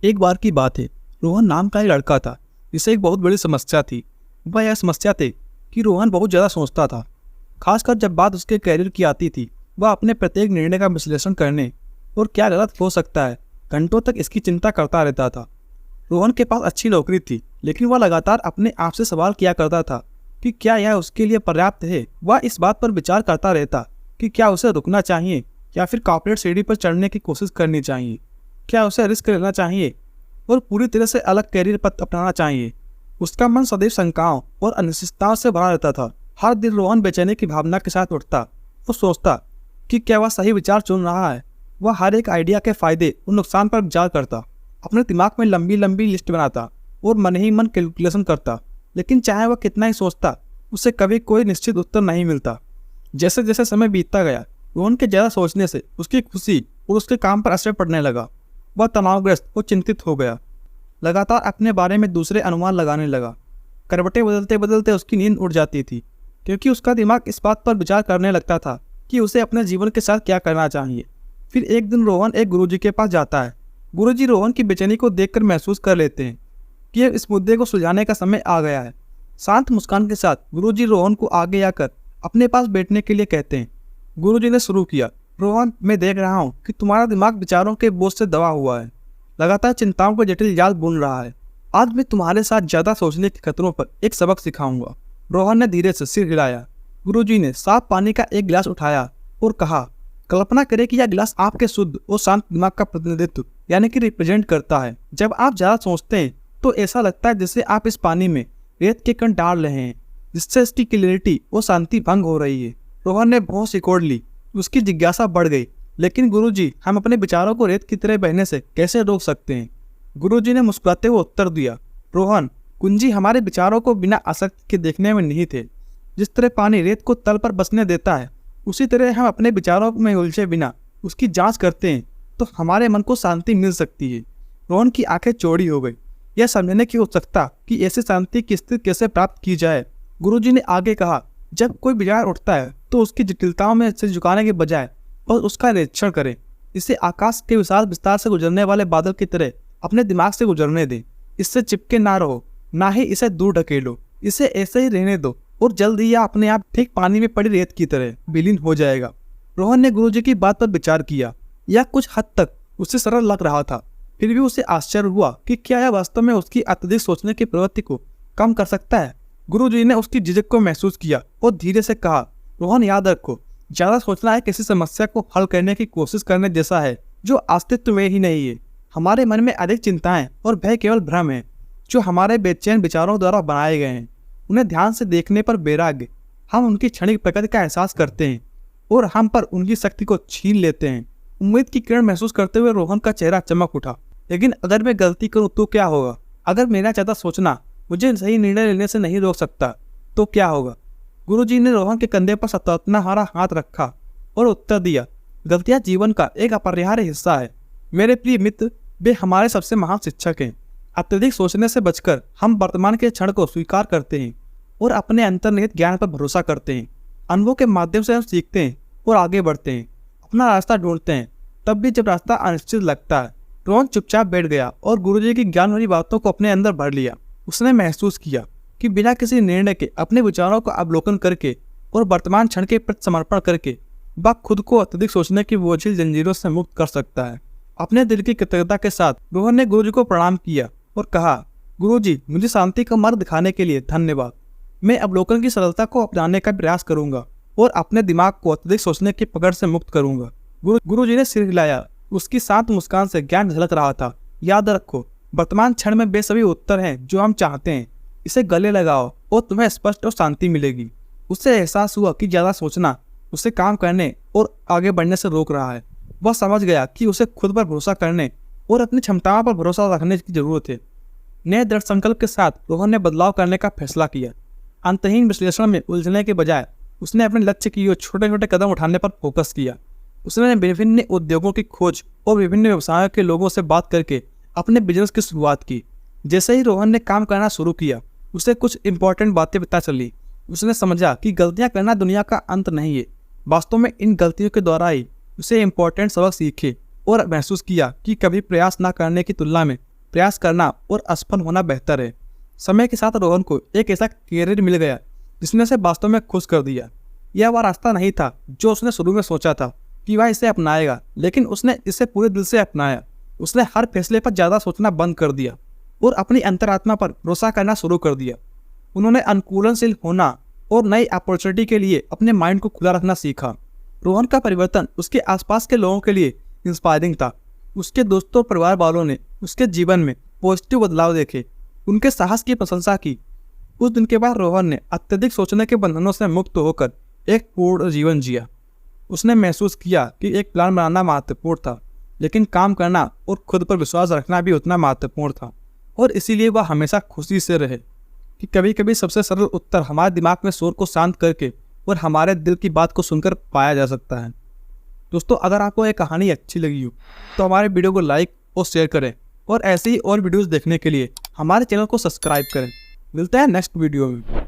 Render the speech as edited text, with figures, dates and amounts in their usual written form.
एक बार की बात है, रोहन नाम का एक लड़का था जिसे एक बहुत बड़ी समस्या थी। वह यह समस्या थी कि रोहन बहुत ज़्यादा सोचता था, खासकर जब बात उसके कैरियर की आती थी। वह अपने प्रत्येक निर्णय का विश्लेषण करने और क्या गलत हो सकता है, घंटों तक इसकी चिंता करता रहता था। रोहन के पास अच्छी नौकरी थी, लेकिन वह लगातार अपने आप से सवाल किया करता था कि क्या यह उसके लिए पर्याप्त है। वह इस बात पर विचार करता रहता कि क्या उसे रुकना चाहिए या फिर कॉर्पोरेट सीढ़ी पर चढ़ने की कोशिश करनी चाहिए। क्या उसे रिस्क लेना चाहिए और पूरी तरह से अलग कैरियर पथ अपनाना चाहिए। उसका मन सदैव शंकाओं और अनिश्चितताओं से भरा रहता था। हर दिन रोहन बेचैनी की भावना के साथ उठता और सोचता कि क्या वह सही विचार चुन रहा है। वह हर एक आइडिया के फायदे और नुकसान पर विचार करता, अपने दिमाग में लंबी लंबी लिस्ट बनाता और मन ही मन कैलकुलेशन करता, लेकिन चाहे वह कितना ही सोचता, उसे कभी कोई निश्चित उत्तर नहीं मिलता। जैसे जैसे समय बीतता गया, रोहन के ज़्यादा सोचने से उसकी खुशी और उसके काम पर असर पड़ने लगा। वह तनावग्रस्त और चिंतित हो गया, लगातार अपने बारे में दूसरे अनुमान लगाने लगा। करवटें बदलते बदलते उसकी नींद उड़ जाती थी, क्योंकि उसका दिमाग इस बात पर विचार करने लगता था कि उसे अपने जीवन के साथ क्या करना चाहिए। फिर एक दिन रोहन एक गुरुजी के पास जाता है। गुरुजी रोहन की बेचैनी को देखकर महसूस कर लेते हैं कि इस मुद्दे को सुलझाने का समय आ गया है। शांत मुस्कान के साथ गुरुजी रोहन को आगे आकर अपने पास बैठने के लिए कहते हैं। गुरुजी ने शुरू किया, रोहन, मैं देख रहा हूँ कि तुम्हारा दिमाग विचारों के बोझ से दबा हुआ है, लगातार चिंताओं को जटिल जाल बुन रहा है। आज मैं तुम्हारे साथ ज़्यादा सोचने के खतरों पर एक सबक सिखाऊंगा। रोहन ने धीरे से सिर हिलाया। गुरुजी ने साफ पानी का एक गिलास उठाया और कहा, कल्पना करें कि यह गिलास आपके शुद्ध और शांत दिमाग का प्रतिनिधित्व यानी कि रिप्रेजेंट करता है। जब आप ज़्यादा सोचते हैं तो ऐसा लगता है जैसे आप इस पानी में रेत के कण डाल रहे हैं, जिससे इसकी क्लियरिटी और शांति भंग हो रही है। रोहन ने बहुत सिकोड़ ली। उसकी जिज्ञासा बढ़ गई, लेकिन गुरुजी, हम अपने विचारों को रेत की तरह बहने से कैसे रोक सकते हैं? गुरुजी ने मुस्कुराते हुए उत्तर दिया, रोहन, कुंजी हमारे विचारों को बिना आसक्ति के देखने में निहित है। जिस तरह पानी रेत को तल पर बसने देता है, उसी तरह हम अपने विचारों में उलझे बिना उसकी जांच करते हैं तो हमारे मन को शांति मिल सकती है। रोहन की आंखें चौड़ी हो गई, यह समझने की उत्सुकता कि ऐसी शांति की स्थिति कैसे प्राप्त की जाए। गुरुजी ने आगे कहा, जब कोई विचार उठता है तो उसकी जटिलताओं में सिर झुकाने के बजाय और उसका निरीक्षण करें। इसे आकाश के विशाल विस्तार से गुजरने वाले बादल की तरह अपने दिमाग से गुजरने दें। इससे चिपके ना रहो, ना ही इसे दूर ढकेलो। इसे ऐसे ही रहने दो और जल्द ही यह अपने आप ठीक पानी में पड़ी रेत की तरह विलीन हो जाएगा। रोहन ने गुरुजी की बात पर विचार किया। यह कुछ हद तक उसे सरल लग रहा था, फिर भी उसे आश्चर्य हुआ कि क्या यह वास्तव में उसकी अत्यधिक सोचने की प्रवृत्ति को कम कर सकता है। गुरुजी ने उसकी झिझक को महसूस किया और धीरे से कहा, रोहन, याद रखो, ज्यादा सोचना है किसी समस्या को हल करने की कोशिश करने जैसा है जो अस्तित्व में ही नहीं है। हमारे मन में अधिक चिंताएं और भय केवल भ्रम है जो हमारे बेचैन विचारों द्वारा बनाए गए हैं। उन्हें ध्यान से देखने पर वैराग्य, हम उनकी क्षणिक प्रकृति का एहसास करते हैं और हम पर उनकी शक्ति को छीन लेते हैं। उम्मीद की किरण महसूस करते हुए रोहन का चेहरा चमक उठा। लेकिन अगर मैं गलती करूं तो क्या होगा? अगर मेरा ज्यादा सोचना मुझे सही निर्णय लेने से नहीं रोक सकता तो क्या होगा? गुरुजी ने रोहन के कंधे पर सतर्कता हारा हाथ रखा और उत्तर दिया, गलतियां जीवन का एक अपरिहार्य हिस्सा है मेरे प्रिय मित्र, वे हमारे सबसे महान शिक्षक हैं। अत्यधिक सोचने से बचकर हम वर्तमान के क्षण को स्वीकार करते हैं और अपने अंतर्निहित ज्ञान पर भरोसा करते हैं। अनुभव के माध्यम से हम सीखते हैं और आगे बढ़ते हैं, अपना रास्ता ढूंढते हैं, तब भी जब रास्ता अनिश्चित लगता है। रोहन चुपचाप बैठ गया और गुरुजी की ज्ञान भरी बातों को अपने अंदर भर लिया। उसने महसूस किया कि बिना किसी निर्णय के अपने विचारों का अवलोकन करके और वर्तमान क्षण के प्रति समर्पण करके वह खुद को अत्यधिक सोचने की बोझिल जंजीरों से मुक्त कर सकता है। अपने दिल की कृतज्ञता के साथ रोहन ने गुरुजी को प्रणाम किया और कहा, गुरुजी, मुझे शांति का मार्ग दिखाने के लिए धन्यवाद। मैं अवलोकन की सरलता को अपनाने का प्रयास करूंगा और अपने दिमाग को अत्यधिक सोचने की पकड़ से मुक्त करूंगा। गुरुजी ने सिर हिलाया। उसकी शांत मुस्कान से ज्ञान झलक रहा था। याद रखो, वर्तमान क्षण में वे सभी उत्तर हैं जो हम चाहते हैं। इसे गले लगाओ और तुम्हें स्पष्ट और शांति मिलेगी। उससे एहसास हुआ कि ज्यादा सोचना उसे काम करने और आगे बढ़ने से रोक रहा है। वह समझ गया कि उसे खुद पर भरोसा करने और अपनी क्षमताओं पर भरोसा रखने की जरूरत है। नए दृढ़ संकल्प के साथ रोहन ने बदलाव करने का फैसला किया। अंतहीन विश्लेषण में उलझने के बजाय उसने अपने लक्ष्य की ओर छोटे छोटे कदम उठाने पर फोकस किया। उसने विभिन्न उद्योगों की खोज और विभिन्न व्यवसायों के लोगों से बात करके अपने बिजनेस की शुरुआत की। जैसे ही रोहन ने काम करना शुरू किया, उसे कुछ इंपॉर्टेंट बातें पता चली। उसने समझा कि गलतियां करना दुनिया का अंत नहीं है। वास्तव में इन गलतियों के द्वारा ही उसे इंपॉर्टेंट सबक सीखे और महसूस किया कि कभी प्रयास न करने की तुलना में प्रयास करना और असफल होना बेहतर है। समय के साथ रोहन को एक ऐसा करियर मिल गया जिसने उसे वास्तव में खुश कर दिया। यह वह रास्ता नहीं था जो उसने शुरू में सोचा था कि वह इसे अपनाएगा, लेकिन उसने इसे पूरे दिल से अपनाया। उसने हर फैसले पर ज़्यादा सोचना बंद कर दिया और अपनी अंतरात्मा पर भरोसा करना शुरू कर दिया। उन्होंने अनुकूलनशील होना और नई अपॉर्चुनिटी के लिए अपने माइंड को खुला रखना सीखा। रोहन का परिवर्तन उसके आसपास के लोगों के लिए इंस्पायरिंग था। उसके दोस्तों और परिवार वालों ने उसके जीवन में पॉजिटिव बदलाव देखे, उनके साहस की प्रशंसा की। कुछ दिन के बाद रोहन ने अत्यधिक सोचने के बंधनों से मुक्त होकर एक पूर्ण जीवन जिया। उसने महसूस किया कि एक प्लान बनाना महत्वपूर्ण था, लेकिन काम करना और खुद पर विश्वास रखना भी उतना महत्वपूर्ण था। और इसीलिए वह हमेशा खुशी से रहे कि कभी कभी सबसे सरल उत्तर हमारे दिमाग में शोर को शांत करके और हमारे दिल की बात को सुनकर पाया जा सकता है। दोस्तों, अगर आपको ये कहानी अच्छी लगी हो तो हमारे वीडियो को लाइक और शेयर करें, और ऐसे ही और वीडियोस देखने के लिए हमारे चैनल को सब्सक्राइब करें। मिलते हैं नेक्स्ट वीडियो में।